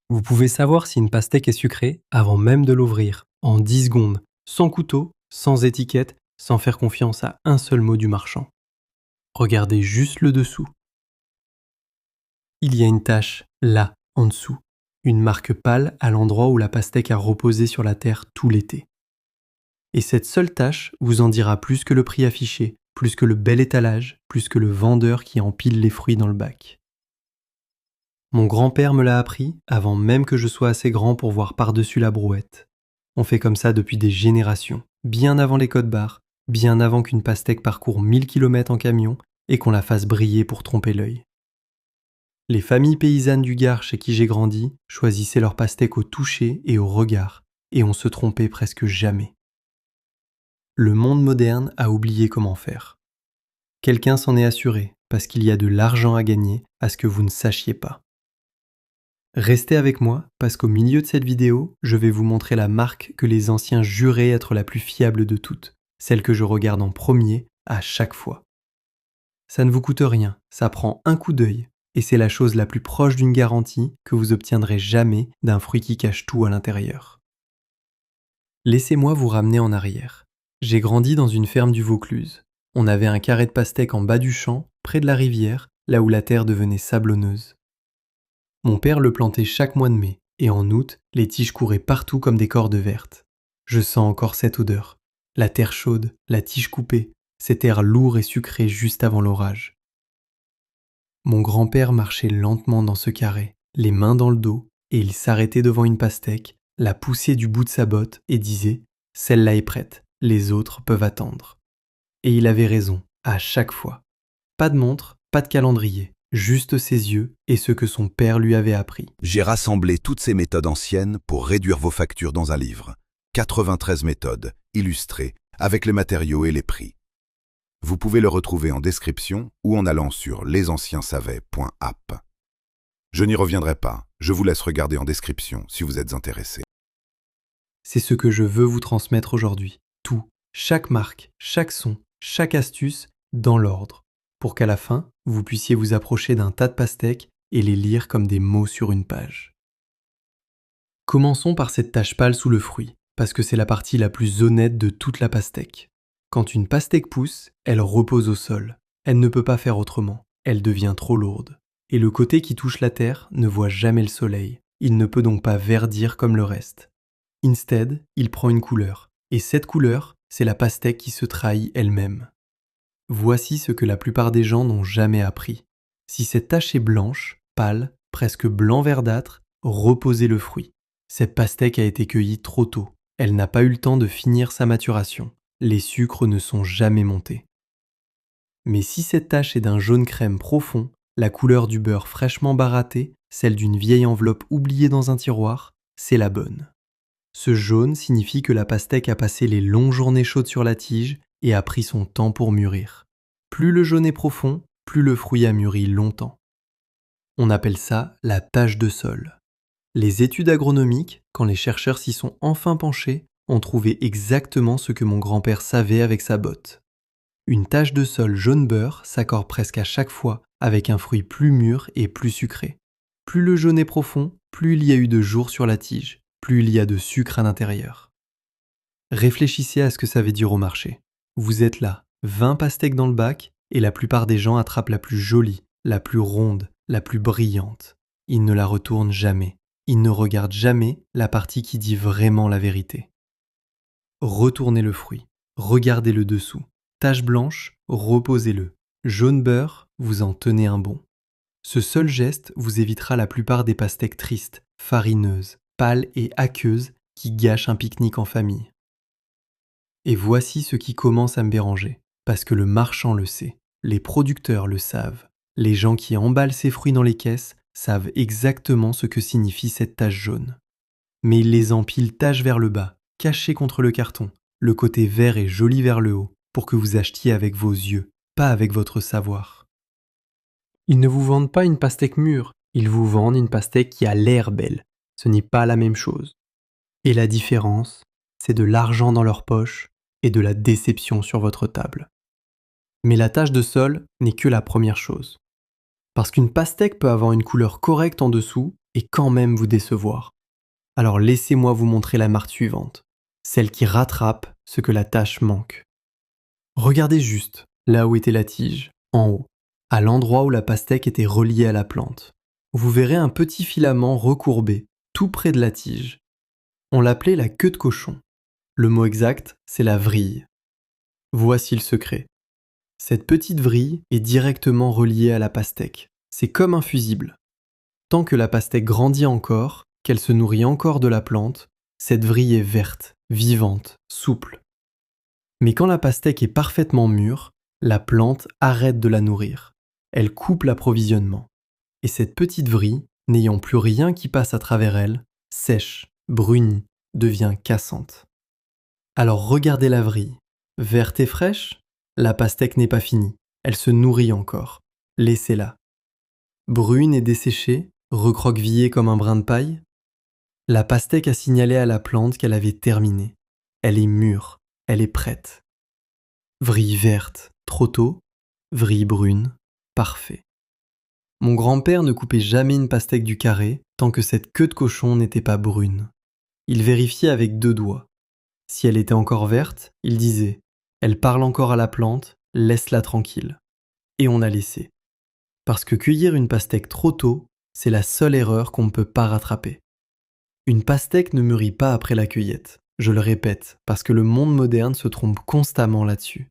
Vous pouvez savoir si une pastèque est sucrée avant même de l'ouvrir, en 10 secondes, sans couteau, sans étiquette, sans faire confiance à un seul mot du marchand. Regardez juste le dessous. Il y a une tache, là, en dessous, une marque pâle à l'endroit où la pastèque a reposé sur la terre tout l'été. Et cette seule tache vous en dira plus que le prix affiché, plus que le bel étalage, plus que le vendeur qui empile les fruits dans le bac. Mon grand-père me l'a appris avant même que je sois assez grand pour voir par-dessus la brouette. On fait comme ça depuis des générations, bien avant les codes-barres, bien avant qu'une pastèque parcourt 1000 km en camion et qu'on la fasse briller pour tromper l'œil. Les familles paysannes du Gard chez qui j'ai grandi choisissaient leur pastèque au toucher et au regard, et on se trompait presque jamais. Le monde moderne a oublié comment faire. Quelqu'un s'en est assuré, parce qu'il y a de l'argent à gagner à ce que vous ne sachiez pas. Restez avec moi, parce qu'au milieu de cette vidéo, je vais vous montrer la marque que les anciens juraient être la plus fiable de toutes, celle que je regarde en premier à chaque fois. Ça ne vous coûte rien, ça prend un coup d'œil, et c'est la chose la plus proche d'une garantie que vous obtiendrez jamais d'un fruit qui cache tout à l'intérieur. Laissez-moi vous ramener en arrière. J'ai grandi dans une ferme du Vaucluse. On avait un carré de pastèque en bas du champ, près de la rivière, là où la terre devenait sablonneuse. Mon père le plantait chaque mois de mai, et en août, les tiges couraient partout comme des cordes vertes. Je sens encore cette odeur. La terre chaude, la tige coupée, cet air lourd et sucré juste avant l'orage. Mon grand-père marchait lentement dans ce carré, les mains dans le dos, et il s'arrêtait devant une pastèque, la poussait du bout de sa botte et disait « Celle-là est prête, les autres peuvent attendre ». Et il avait raison, à chaque fois. Pas de montre, pas de calendrier, juste ses yeux et ce que son père lui avait appris. J'ai rassemblé toutes ces méthodes anciennes pour réduire vos factures dans un livre. 93 méthodes, illustrées, avec les matériaux et les prix. Vous pouvez le retrouver en description ou en allant sur lesancienssavaient.app. Je n'y reviendrai pas, je vous laisse regarder en description si vous êtes intéressé. C'est ce que je veux vous transmettre aujourd'hui. Tout, chaque marque, chaque son, chaque astuce, dans l'ordre, pour qu'à la fin, vous puissiez vous approcher d'un tas de pastèques et les lire comme des mots sur une page. Commençons par cette tache pâle sous le fruit, parce que c'est la partie la plus honnête de toute la pastèque. Quand une pastèque pousse, elle repose au sol. Elle ne peut pas faire autrement. Elle devient trop lourde. Et le côté qui touche la terre ne voit jamais le soleil. Il ne peut donc pas verdir comme le reste. Instead, il prend une couleur. Et cette couleur, c'est la pastèque qui se trahit elle-même. Voici ce que la plupart des gens n'ont jamais appris. Si cette tache est blanche, pâle, presque blanc verdâtre, reposez le fruit. Cette pastèque a été cueillie trop tôt. Elle n'a pas eu le temps de finir sa maturation. Les sucres ne sont jamais montés. Mais si cette tache est d'un jaune crème profond, la couleur du beurre fraîchement baratté, celle d'une vieille enveloppe oubliée dans un tiroir, c'est la bonne. Ce jaune signifie que la pastèque a passé les longues journées chaudes sur la tige et a pris son temps pour mûrir. Plus le jaune est profond, plus le fruit a mûri longtemps. On appelle ça la tache de sol. Les études agronomiques, quand les chercheurs s'y sont enfin penchés, ont trouvé exactement ce que mon grand-père savait avec sa botte. Une tache de sol jaune beurre s'accorde presque à chaque fois avec un fruit plus mûr et plus sucré. Plus le jaune est profond, plus il y a eu de jours sur la tige, plus il y a de sucre à l'intérieur. Réfléchissez à ce que ça veut dire au marché. Vous êtes là, 20 pastèques dans le bac, et la plupart des gens attrapent la plus jolie, la plus ronde, la plus brillante. Ils ne la retournent jamais. Ils ne regardent jamais la partie qui dit vraiment la vérité. Retournez le fruit, regardez le dessous. Tache blanche, reposez-le. Jaune beurre, vous en tenez un bon. Ce seul geste vous évitera la plupart des pastèques tristes, farineuses, pâles et aqueuses qui gâchent un pique-nique en famille. Et voici ce qui commence à me déranger, parce que le marchand le sait, les producteurs le savent, les gens qui emballent ces fruits dans les caisses savent exactement ce que signifie cette tache jaune. Mais ils les empilent tache vers le bas, cachés contre le carton, le côté vert et joli vers le haut, pour que vous achetiez avec vos yeux, pas avec votre savoir. Ils ne vous vendent pas une pastèque mûre, ils vous vendent une pastèque qui a l'air belle. Ce n'est pas la même chose. Et la différence, c'est de l'argent dans leur poche et de la déception sur votre table. Mais la tache de sol n'est que la première chose. Parce qu'une pastèque peut avoir une couleur correcte en dessous et quand même vous décevoir. Alors laissez-moi vous montrer la marque suivante, celle qui rattrape ce que la tâche manque. Regardez juste, là où était la tige, en haut, à l'endroit où la pastèque était reliée à la plante. Vous verrez un petit filament recourbé, tout près de la tige. On l'appelait la queue de cochon. Le mot exact, c'est la vrille. Voici le secret. Cette petite vrille est directement reliée à la pastèque. C'est comme un fusible. Tant que la pastèque grandit encore, qu'elle se nourrit encore de la plante, cette vrille est verte, vivante, souple. Mais quand la pastèque est parfaitement mûre, la plante arrête de la nourrir. Elle coupe l'approvisionnement. Et cette petite vrille, n'ayant plus rien qui passe à travers elle, sèche, brunit, devient cassante. Alors regardez la vrille. Verte et fraîche, la pastèque n'est pas finie. Elle se nourrit encore. Laissez-la. Brune et desséchée, recroquevillée comme un brin de paille, la pastèque a signalé à la plante qu'elle avait terminé. Elle est mûre, elle est prête. Vrille verte, trop tôt. Vrille brune, parfait. Mon grand-père ne coupait jamais une pastèque du carré tant que cette queue de cochon n'était pas brune. Il vérifiait avec 2 doigts. Si elle était encore verte, il disait « Elle parle encore à la plante, laisse-la tranquille ». Et on a laissé. Parce que cueillir une pastèque trop tôt, c'est la seule erreur qu'on ne peut pas rattraper. Une pastèque ne mûrit pas après la cueillette. Je le répète, parce que le monde moderne se trompe constamment là-dessus.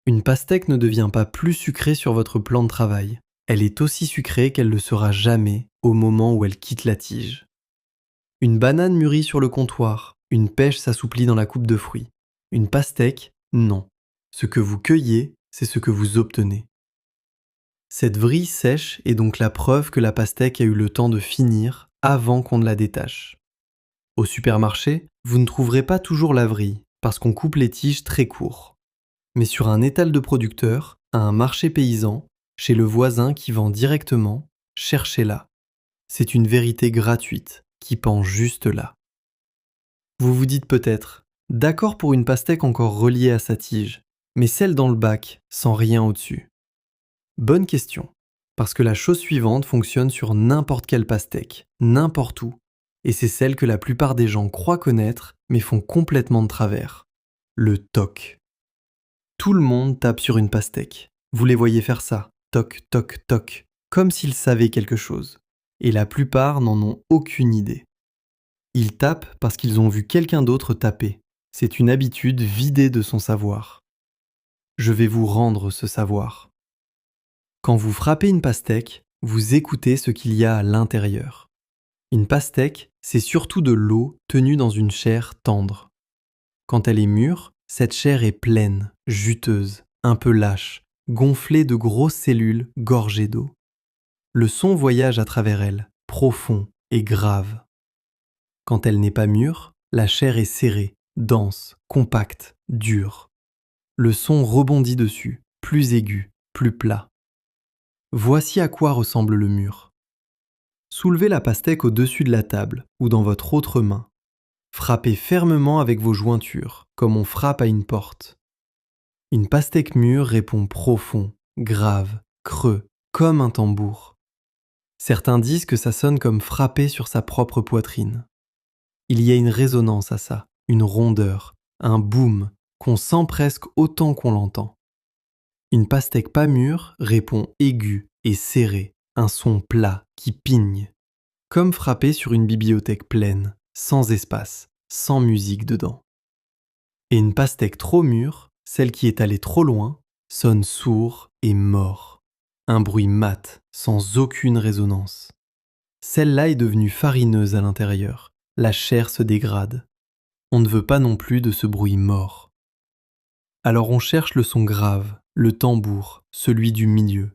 Une pastèque ne devient pas plus sucrée sur votre plan de travail. Elle est aussi sucrée qu'elle ne sera jamais au moment où elle quitte la tige. Une banane mûrit sur le comptoir, une pêche s'assouplit dans la coupe de fruits. Une pastèque, non. Ce que vous cueillez, c'est ce que vous obtenez. Cette vrille sèche est donc la preuve que la pastèque a eu le temps de finir avant qu'on ne la détache. Au supermarché, vous ne trouverez pas toujours la vrille, parce qu'on coupe les tiges très court. Mais sur un étal de producteur, à un marché paysan, chez le voisin qui vend directement, cherchez-la. C'est une vérité gratuite qui pend juste là. Vous vous dites peut-être, d'accord pour une pastèque encore reliée à sa tige, mais celle dans le bac, sans rien au-dessus. Bonne question, parce que la chose suivante fonctionne sur n'importe quelle pastèque, n'importe où, et c'est celle que la plupart des gens croient connaître, mais font complètement de travers. Le toc. Tout le monde tape sur une pastèque. Vous les voyez faire ça, toc, toc, toc, comme s'ils savaient quelque chose. Et la plupart n'en ont aucune idée. Ils tapent parce qu'ils ont vu quelqu'un d'autre taper. C'est une habitude vidée de son savoir. Je vais vous rendre ce savoir. Quand vous frappez une pastèque, vous écoutez ce qu'il y a à l'intérieur. Une pastèque, c'est surtout de l'eau tenue dans une chair tendre. Quand elle est mûre, cette chair est pleine, juteuse, un peu lâche, gonflée de grosses cellules gorgées d'eau. Le son voyage à travers elle, profond et grave. Quand elle n'est pas mûre, la chair est serrée, dense, compacte, dure. Le son rebondit dessus, plus aigu, plus plat. Voici à quoi ressemble le mûr. Soulevez la pastèque au-dessus de la table ou dans votre autre main. Frappez fermement avec vos jointures, comme on frappe à une porte. Une pastèque mûre répond profond, grave, creux, comme un tambour. Certains disent que ça sonne comme frapper sur sa propre poitrine. Il y a une résonance à ça, une rondeur, un boom, qu'on sent presque autant qu'on l'entend. Une pastèque pas mûre répond aigu et serré, un son plat qui pigne, comme frapper sur une bibliothèque pleine, sans espace, sans musique dedans. Et une pastèque trop mûre, celle qui est allée trop loin, sonne sourd et mort, un bruit mat, sans aucune résonance. Celle-là est devenue farineuse à l'intérieur, la chair se dégrade. On ne veut pas non plus de ce bruit mort. Alors on cherche le son grave, le tambour, celui du milieu.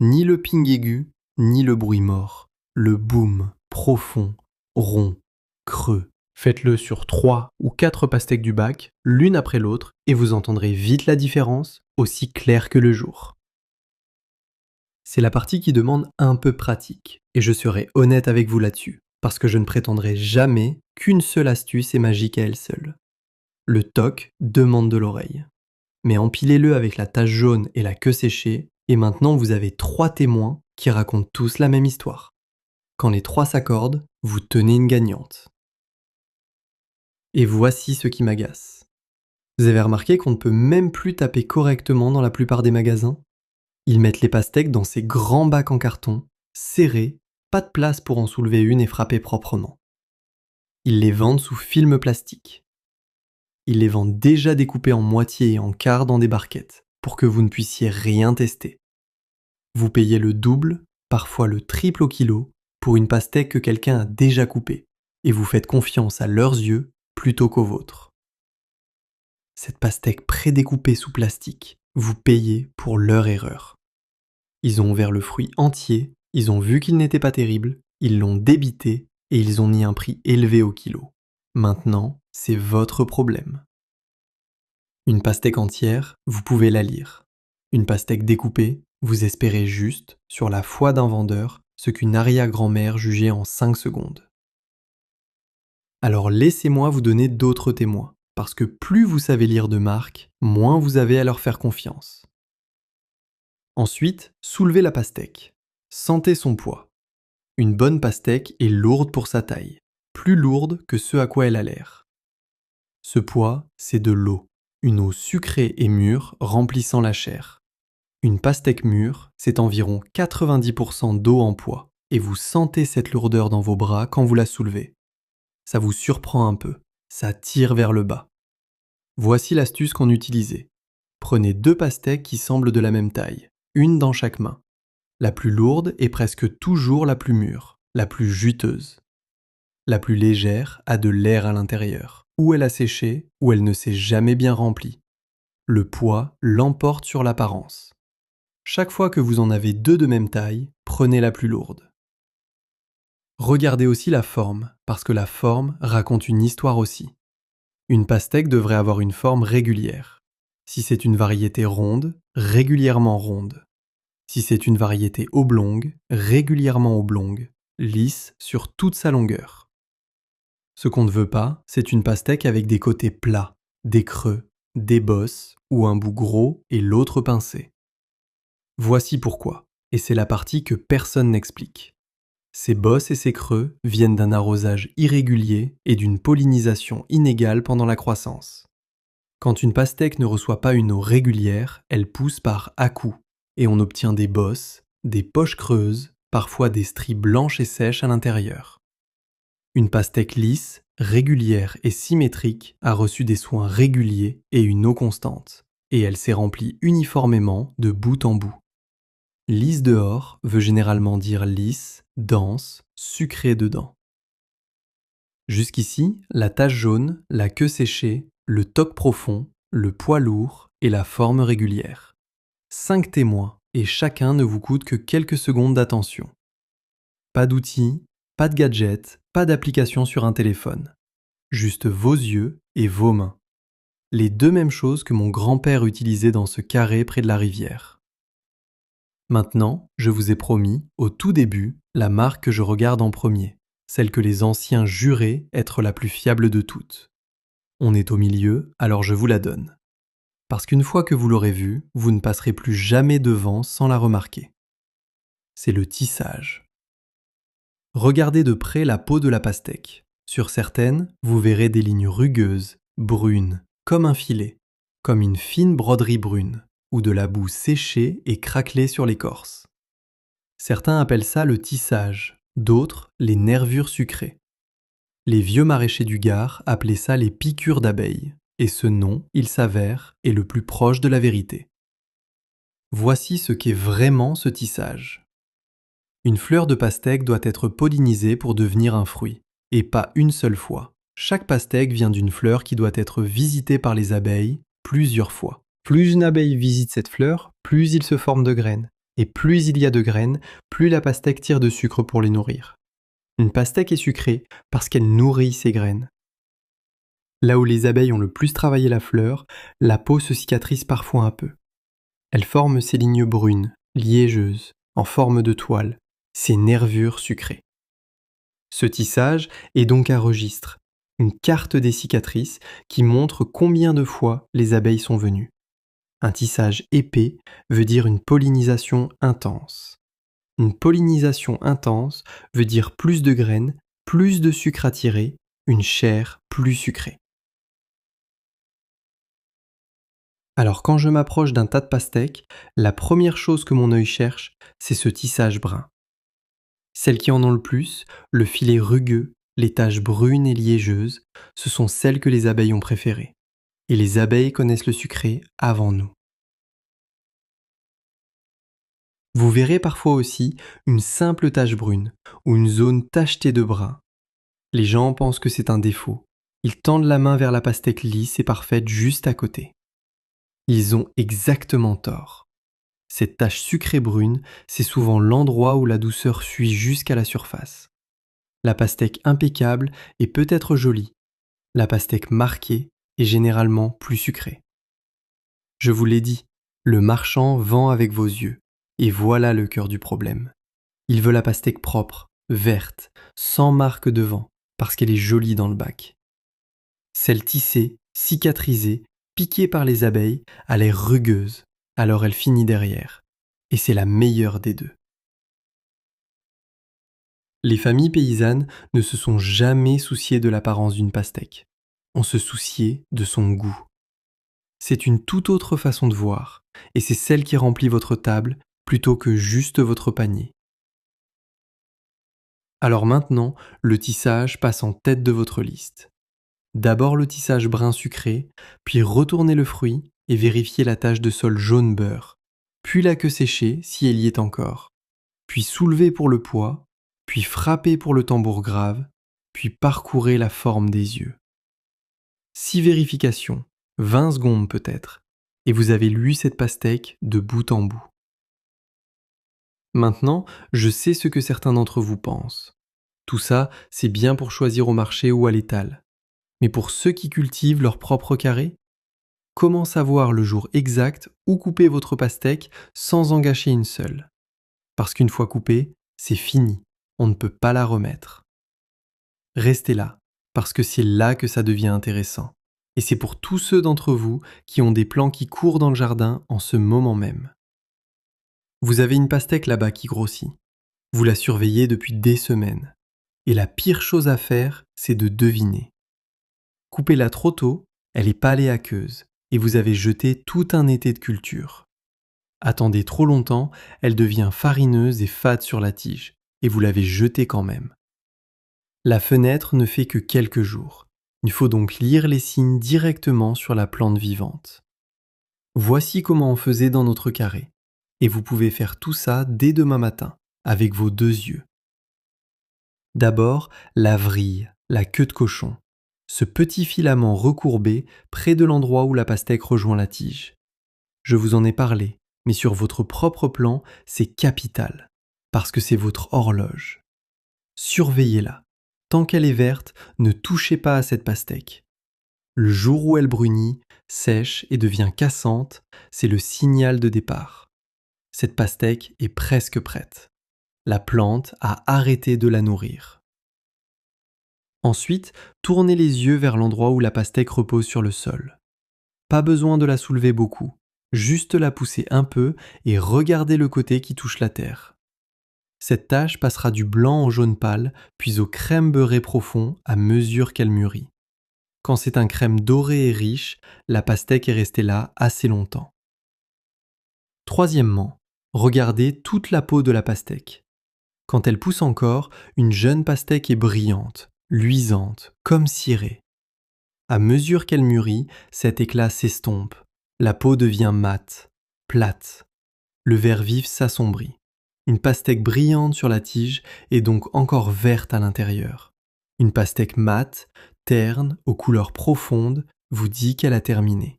Ni le ping aigu, ni le bruit mort. Le boom, profond, rond, creux. Faites-le sur 3 ou 4 pastèques du bac, l'une après l'autre, et vous entendrez vite la différence, aussi claire que le jour. C'est la partie qui demande un peu pratique, et je serai honnête avec vous là-dessus, parce que je ne prétendrai jamais qu'une seule astuce est magique à elle seule. Le toc demande de l'oreille. Mais empilez-le avec la tache jaune et la queue séchée, et maintenant vous avez 3 témoins qui racontent tous la même histoire. Quand les 3 s'accordent, vous tenez une gagnante. Et voici ce qui m'agace. Vous avez remarqué qu'on ne peut même plus taper correctement dans la plupart des magasins ? Ils mettent les pastèques dans ces grands bacs en carton, serrés, pas de place pour en soulever une et frapper proprement. Ils les vendent sous film plastique. Ils les vendent déjà découpés en moitié et en quart dans des barquettes, pour que vous ne puissiez rien tester. Vous payez le double, parfois le triple au kilo, pour une pastèque que quelqu'un a déjà coupée, et vous faites confiance à leurs yeux plutôt qu'aux vôtres. Cette pastèque prédécoupée sous plastique, vous payez pour leur erreur. Ils ont ouvert le fruit entier, ils ont vu qu'il n'était pas terrible, ils l'ont débité et ils ont mis un prix élevé au kilo. Maintenant, c'est votre problème. Une pastèque entière, vous pouvez la lire. Une pastèque découpée, vous espérez juste, sur la foi d'un vendeur, ce qu'une arrière-grand-mère jugeait en 5 secondes. Alors laissez-moi vous donner d'autres témoins, parce que plus vous savez lire de marques, moins vous avez à leur faire confiance. Ensuite, soulevez la pastèque. Sentez son poids. Une bonne pastèque est lourde pour sa taille, plus lourde que ce à quoi elle a l'air. Ce poids, c'est de l'eau, une eau sucrée et mûre remplissant la chair. Une pastèque mûre, c'est environ 90% d'eau en poids, et vous sentez cette lourdeur dans vos bras quand vous la soulevez. Ça vous surprend un peu, ça tire vers le bas. Voici l'astuce qu'on utilisait. Prenez 2 pastèques qui semblent de la même taille, une dans chaque main. La plus lourde est presque toujours la plus mûre, la plus juteuse. La plus légère a de l'air à l'intérieur, ou elle a séché, ou elle ne s'est jamais bien remplie. Le poids l'emporte sur l'apparence. Chaque fois que vous en avez 2 de même taille, prenez la plus lourde. Regardez aussi la forme, parce que la forme raconte une histoire aussi. Une pastèque devrait avoir une forme régulière. Si c'est une variété ronde, régulièrement ronde. Si c'est une variété oblongue, régulièrement oblongue, lisse sur toute sa longueur. Ce qu'on ne veut pas, c'est une pastèque avec des côtés plats, des creux, des bosses ou un bout gros et l'autre pincé. Voici pourquoi, et c'est la partie que personne n'explique. Ces bosses et ces creux viennent d'un arrosage irrégulier et d'une pollinisation inégale pendant la croissance. Quand une pastèque ne reçoit pas une eau régulière, elle pousse par à-coups, et on obtient des bosses, des poches creuses, parfois des stries blanches et sèches à l'intérieur. Une pastèque lisse, régulière et symétrique a reçu des soins réguliers et une eau constante, et elle s'est remplie uniformément de bout en bout. Lisse dehors veut généralement dire lisse, dense, sucrée dedans. Jusqu'ici, la tache jaune, la queue séchée, le toc profond, le poids lourd et la forme régulière. 5 témoins, et chacun ne vous coûte que quelques secondes d'attention. Pas d'outils, pas de gadgets, pas d'application sur un téléphone. Juste vos yeux et vos mains. Les 2 mêmes choses que mon grand-père utilisait dans ce carré près de la rivière. Maintenant, je vous ai promis, au tout début, la marque que je regarde en premier, celle que les anciens juraient être la plus fiable de toutes. On est au milieu, alors je vous la donne. Parce qu'une fois que vous l'aurez vue, vous ne passerez plus jamais devant sans la remarquer. C'est le tissage. Regardez de près la peau de la pastèque. Sur certaines, vous verrez des lignes rugueuses, brunes, comme un filet, comme une fine broderie brune, ou de la boue séchée et craquelée sur l'écorce. Certains appellent ça le tissage, d'autres les nervures sucrées. Les vieux maraîchers du Gard appelaient ça les piqûres d'abeilles, et ce nom, il s'avère, est le plus proche de la vérité. Voici ce qu'est vraiment ce tissage. Une fleur de pastèque doit être pollinisée pour devenir un fruit, et pas une seule fois. Chaque pastèque vient d'une fleur qui doit être visitée par les abeilles plusieurs fois. Plus une abeille visite cette fleur, plus il se forme de graines. Et plus il y a de graines, plus la pastèque tire de sucre pour les nourrir. Une pastèque est sucrée parce qu'elle nourrit ses graines. Là où les abeilles ont le plus travaillé la fleur, la peau se cicatrise parfois un peu. Elle forme ces lignes brunes, liégeuses, en forme de toile, ces nervures sucrées. Ce tissage est donc un registre, une carte des cicatrices qui montre combien de fois les abeilles sont venues. Un tissage épais veut dire une pollinisation intense. Une pollinisation intense veut dire plus de graines, plus de sucre à tirer, une chair plus sucrée. Alors quand je m'approche d'un tas de pastèques, la première chose que mon œil cherche, c'est ce tissage brun. Celles qui en ont le plus, le filet rugueux, les taches brunes et liégeuses, ce sont celles que les abeilles ont préférées. Et les abeilles connaissent le sucré avant nous. Vous verrez parfois aussi une simple tache brune ou une zone tachetée de brun. Les gens pensent que c'est un défaut. Ils tendent la main vers la pastèque lisse et parfaite juste à côté. Ils ont exactement tort. Cette tache sucrée brune, c'est souvent l'endroit où la douceur fuit jusqu'à la surface. La pastèque impeccable est peut-être jolie. La pastèque marquée est généralement plus sucrée. Je vous l'ai dit, le marchand vend avec vos yeux. Et voilà le cœur du problème. Il veut la pastèque propre, verte, sans marque devant, parce qu'elle est jolie dans le bac. Celle tissée, cicatrisée, piquée par les abeilles, a l'air rugueuse, alors elle finit derrière. Et c'est la meilleure des deux. Les familles paysannes ne se sont jamais souciées de l'apparence d'une pastèque. On se souciait de son goût. C'est une toute autre façon de voir, et c'est celle qui remplit votre table plutôt que juste votre panier. Alors maintenant, le tissage passe en tête de votre liste. D'abord le tissage brun sucré, puis retournez le fruit et vérifiez la tache de sol jaune beurre, puis la queue séchée si elle y est encore, puis soulevez pour le poids, puis frappez pour le tambour grave, puis parcourez la forme des yeux. 6 vérifications, 20 secondes peut-être, et vous avez lu cette pastèque de bout en bout. Maintenant, je sais ce que certains d'entre vous pensent. Tout ça, c'est bien pour choisir au marché ou à l'étal. Mais pour ceux qui cultivent leur propre carré, comment savoir le jour exact où couper votre pastèque sans en gâcher une seule? Parce qu'une fois coupée, c'est fini, on ne peut pas la remettre. Restez là, parce que c'est là que ça devient intéressant. Et c'est pour tous ceux d'entre vous qui ont des plants qui courent dans le jardin en ce moment même. Vous avez une pastèque là-bas qui grossit. Vous la surveillez depuis des semaines. Et la pire chose à faire, c'est de deviner. Coupez-la trop tôt, elle est pâle et aqueuse, et vous avez jeté tout un été de culture. Attendez trop longtemps, elle devient farineuse et fade sur la tige, et vous l'avez jetée quand même. La fenêtre ne fait que quelques jours. Il faut donc lire les signes directement sur la plante vivante. Voici comment on faisait dans notre carré, et vous pouvez faire tout ça dès demain matin, avec vos 2 yeux. D'abord, la vrille, la queue de cochon. Ce petit filament recourbé près de l'endroit où la pastèque rejoint la tige. Je vous en ai parlé, mais sur votre propre plan, c'est capital, parce que c'est votre horloge. Surveillez-la. Tant qu'elle est verte, ne touchez pas à cette pastèque. Le jour où elle brunit, sèche et devient cassante, c'est le signal de départ. Cette pastèque est presque prête. La plante a arrêté de la nourrir. Ensuite, tournez les yeux vers l'endroit où la pastèque repose sur le sol. Pas besoin de la soulever beaucoup, juste la pousser un peu et regardez le côté qui touche la terre. Cette tache passera du blanc au jaune pâle, puis au crème beurré profond à mesure qu'elle mûrit. Quand c'est un crème doré et riche, la pastèque est restée là assez longtemps. Troisièmement, regardez toute la peau de la pastèque. Quand elle pousse encore, une jeune pastèque est brillante, luisante, comme cirée. À mesure qu'elle mûrit, cet éclat s'estompe. La peau devient mate, plate. Le vert vif s'assombrit. Une pastèque brillante sur la tige est donc encore verte à l'intérieur. Une pastèque mate, terne, aux couleurs profondes, vous dit qu'elle a terminé.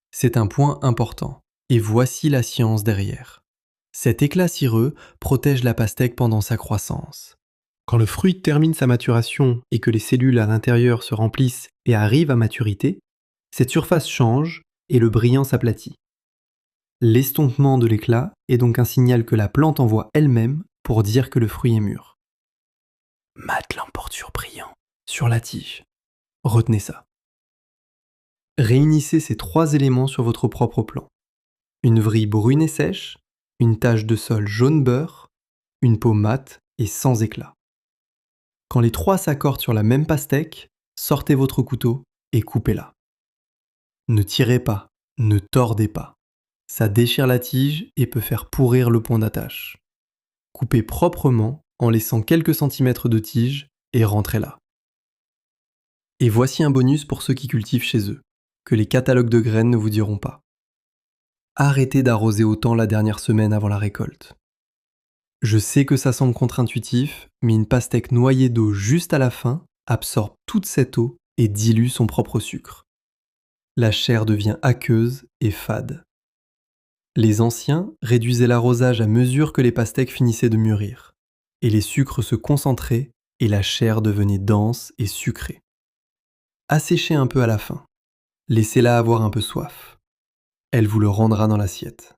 C'est un point important, et voici la science derrière. Cet éclat cireux protège la pastèque pendant sa croissance. Quand le fruit termine sa maturation et que les cellules à l'intérieur se remplissent et arrivent à maturité, cette surface change et le brillant s'aplatit. L'estompement de l'éclat est donc un signal que la plante envoie elle-même pour dire que le fruit est mûr. Mat l'emporte sur brillant, sur la tige. Retenez ça. Réunissez ces 3 éléments sur votre propre plan. Une vrille brune et sèche, une tache de sol jaune beurre, une peau mate et sans éclat. Quand les trois s'accordent sur la même pastèque, sortez votre couteau et coupez-la. Ne tirez pas, ne tordez pas. Ça déchire la tige et peut faire pourrir le point d'attache. Coupez proprement en laissant quelques centimètres de tige et rentrez-la. Et voici un bonus pour ceux qui cultivent chez eux, que les catalogues de graines ne vous diront pas. Arrêtez d'arroser autant la dernière semaine avant la récolte. Je sais que ça semble contre-intuitif, mais une pastèque noyée d'eau juste à la fin absorbe toute cette eau et dilue son propre sucre. La chair devient aqueuse et fade. Les anciens réduisaient l'arrosage à mesure que les pastèques finissaient de mûrir, et les sucres se concentraient et la chair devenait dense et sucrée. Asséchez un peu à la fin. Laissez-la avoir un peu soif. Elle vous le rendra dans l'assiette.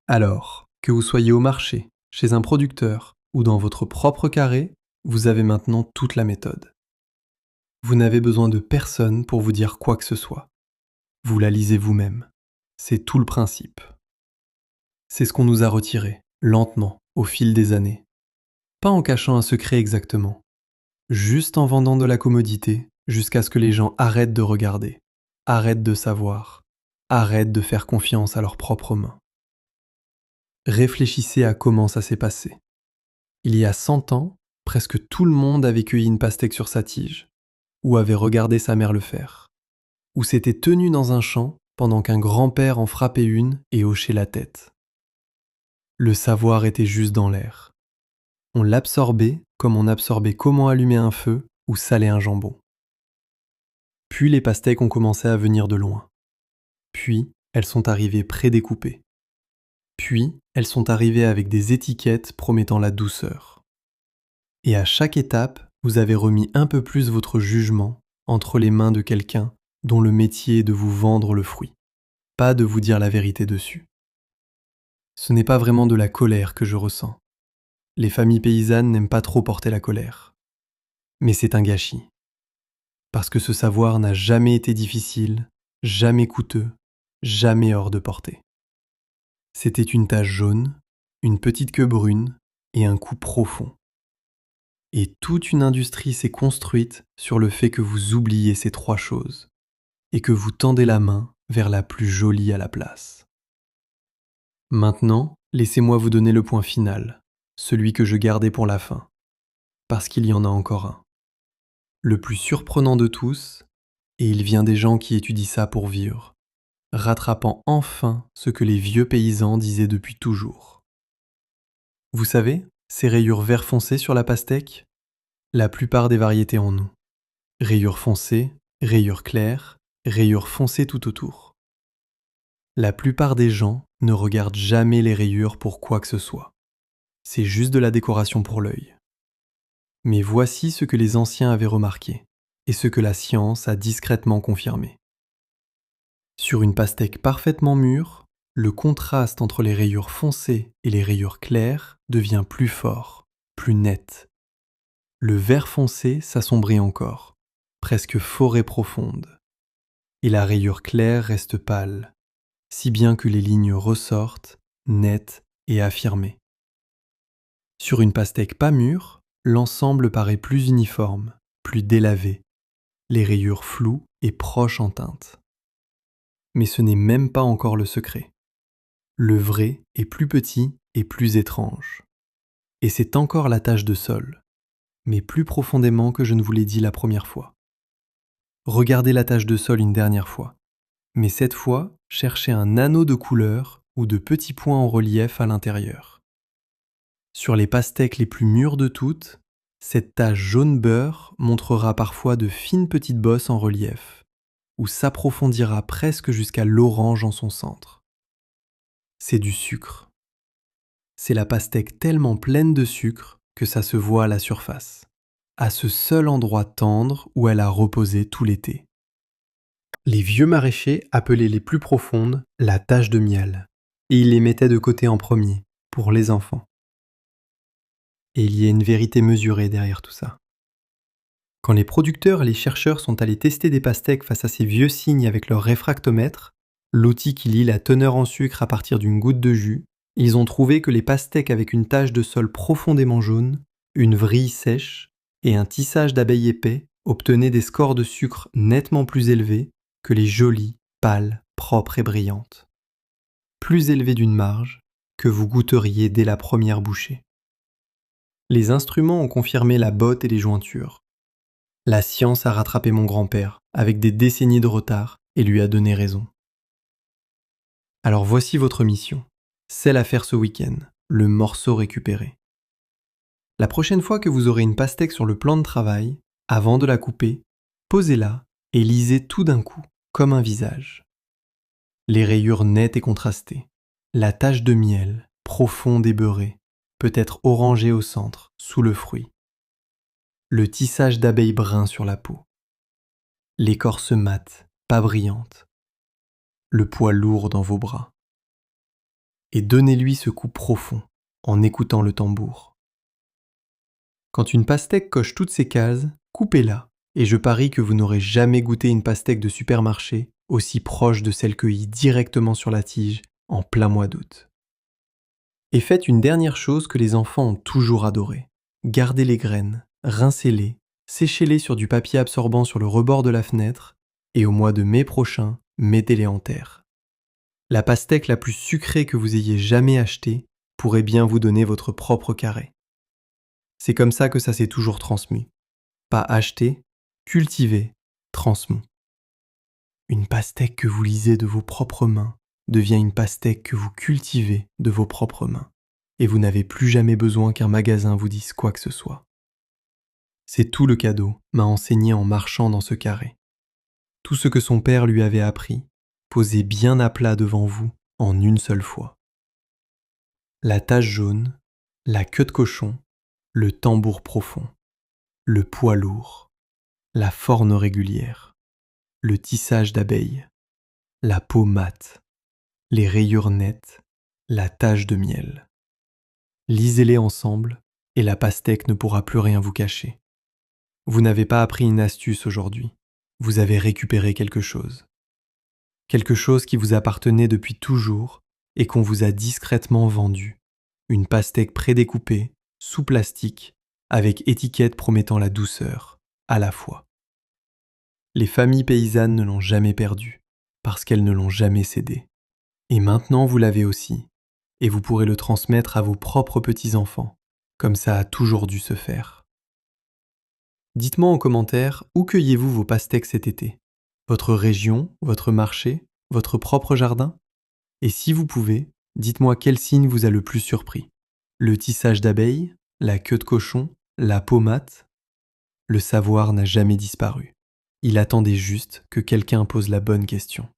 Alors, que vous soyez au marché, chez un producteur ou dans votre propre carré, vous avez maintenant toute la méthode. Vous n'avez besoin de personne pour vous dire quoi que ce soit. Vous la lisez vous-même. C'est tout le principe. C'est ce qu'on nous a retiré, lentement, au fil des années. Pas en cachant un secret exactement. Juste en vendant de la commodité jusqu'à ce que les gens arrêtent de regarder, arrêtent de savoir, arrêtent de faire confiance à leurs propres mains. Réfléchissez à comment ça s'est passé. Il y a 100 ans, presque tout le monde avait cueilli une pastèque sur sa tige, ou avait regardé sa mère le faire, ou s'était tenu dans un champ pendant qu'un grand-père en frappait une et hochait la tête. Le savoir était juste dans l'air. On l'absorbait comme on absorbait comment allumer un feu ou saler un jambon. Puis les pastèques ont commencé à venir de loin. Puis elles sont arrivées prédécoupées. Puis elles sont arrivées avec des étiquettes promettant la douceur. Et à chaque étape, vous avez remis un peu plus votre jugement entre les mains de quelqu'un dont le métier est de vous vendre le fruit, pas de vous dire la vérité dessus. Ce n'est pas vraiment de la colère que je ressens. Les familles paysannes n'aiment pas trop porter la colère. Mais c'est un gâchis. Parce que ce savoir n'a jamais été difficile, jamais coûteux, jamais hors de portée. C'était une tache jaune, une petite queue brune et un cou profond. Et toute une industrie s'est construite sur le fait que vous oubliez ces trois choses et que vous tendez la main vers la plus jolie à la place. Maintenant, laissez-moi vous donner le point final, celui que je gardais pour la fin, parce qu'il y en a encore un. Le plus surprenant de tous, et il vient des gens qui étudient ça pour vivre, rattrapant enfin ce que les vieux paysans disaient depuis toujours. Vous savez, ces rayures vert foncé sur la pastèque, la plupart des variétés en ont. Rayures foncées, rayures claires, rayures foncées tout autour. La plupart des gens ne regardent jamais les rayures pour quoi que ce soit. C'est juste de la décoration pour l'œil. Mais voici ce que les anciens avaient remarqué, et ce que la science a discrètement confirmé. Sur une pastèque parfaitement mûre, le contraste entre les rayures foncées et les rayures claires devient plus fort, plus net. Le vert foncé s'assombrit encore, presque forêt profonde. Et la rayure claire reste pâle, si bien que les lignes ressortent, nettes et affirmées. Sur une pastèque pas mûre, l'ensemble paraît plus uniforme, plus délavé, les rayures floues et proches en teinte. Mais ce n'est même pas encore le secret. Le vrai est plus petit et plus étrange. Et c'est encore la tache de sol, mais plus profondément que je ne vous l'ai dit la première fois. Regardez la tache de sol une dernière fois, mais cette fois, cherchez un anneau de couleur ou de petits points en relief à l'intérieur. Sur les pastèques les plus mûres de toutes, cette tache jaune beurre montrera parfois de fines petites bosses en relief, où s'approfondira presque jusqu'à l'orange en son centre. C'est du sucre. C'est la pastèque tellement pleine de sucre que ça se voit à la surface, à ce seul endroit tendre où elle a reposé tout l'été. Les vieux maraîchers appelaient les plus profondes la tache de miel, et ils les mettaient de côté en premier, pour les enfants. Et il y a une vérité mesurée derrière tout ça. Quand les producteurs et les chercheurs sont allés tester des pastèques face à ces vieux cygnes avec leur réfractomètre, L'outil qui lit la teneur en sucre à partir d'une goutte de jus, ils ont trouvé que les pastèques avec une tache de sol profondément jaune, une vrille sèche et un tissage d'abeilles épais obtenaient des scores de sucre nettement plus élevés que les jolies, pâles, propres et brillantes. Plus élevés d'une marge que vous goûteriez dès la première bouchée. Les instruments ont confirmé la botte et les jointures. La science a rattrapé mon grand-père avec des décennies de retard et lui a donné raison. Alors voici votre mission, celle à faire ce week-end, le morceau récupéré. La prochaine fois que vous aurez une pastèque sur le plan de travail, avant de la couper, posez-la et lisez tout d'un coup, comme un visage. Les rayures nettes et contrastées, la tache de miel, profonde et beurrée, peut-être orangée au centre, sous le fruit. Le tissage d'abeilles brun sur la peau. L'écorce mate, pas brillante. Le poids lourd dans vos bras. Et donnez-lui ce coup profond, en écoutant le tambour. Quand une pastèque coche toutes ces cases, coupez-la, et je parie que vous n'aurez jamais goûté une pastèque de supermarché aussi proche de celle cueillie directement sur la tige en plein mois d'août. Et faites une dernière chose que les enfants ont toujours adorée. Gardez les graines, rincez-les, séchez-les sur du papier absorbant sur le rebord de la fenêtre, et au mois de mai prochain, mettez-les en terre. La pastèque la plus sucrée que vous ayez jamais achetée pourrait bien vous donner votre propre carré. C'est comme ça que ça s'est toujours transmis. Pas acheté, cultivé, transmis. Une pastèque que vous lisez de vos propres mains devient une pastèque que vous cultivez de vos propres mains. Et vous n'avez plus jamais besoin qu'un magasin vous dise quoi que ce soit. C'est tout le cadeau m'a enseigné en marchant dans ce carré. Tout ce que son père lui avait appris, posé bien à plat devant vous en une seule fois. La tache jaune, la queue de cochon, le tambour profond, le poids lourd, la forme régulière, le tissage d'abeilles, la peau mate, les rayures nettes, la tache de miel. Lisez-les ensemble et la pastèque ne pourra plus rien vous cacher. Vous n'avez pas appris une astuce aujourd'hui, vous avez récupéré quelque chose. Quelque chose qui vous appartenait depuis toujours et qu'on vous a discrètement vendu. Une pastèque prédécoupée, sous plastique, avec étiquette promettant la douceur, à la fois. Les familles paysannes ne l'ont jamais perdue, parce qu'elles ne l'ont jamais cédée. Et maintenant vous l'avez aussi, et vous pourrez le transmettre à vos propres petits-enfants, comme ça a toujours dû se faire. Dites-moi en commentaire où cueillez-vous vos pastèques cet été ? Votre région, votre marché, votre propre jardin ? Et si vous pouvez, dites-moi quel signe vous a le plus surpris. Le tissage d'abeilles, la queue de cochon, la peau mate ? Le savoir n'a jamais disparu. Il attendait juste que quelqu'un pose la bonne question.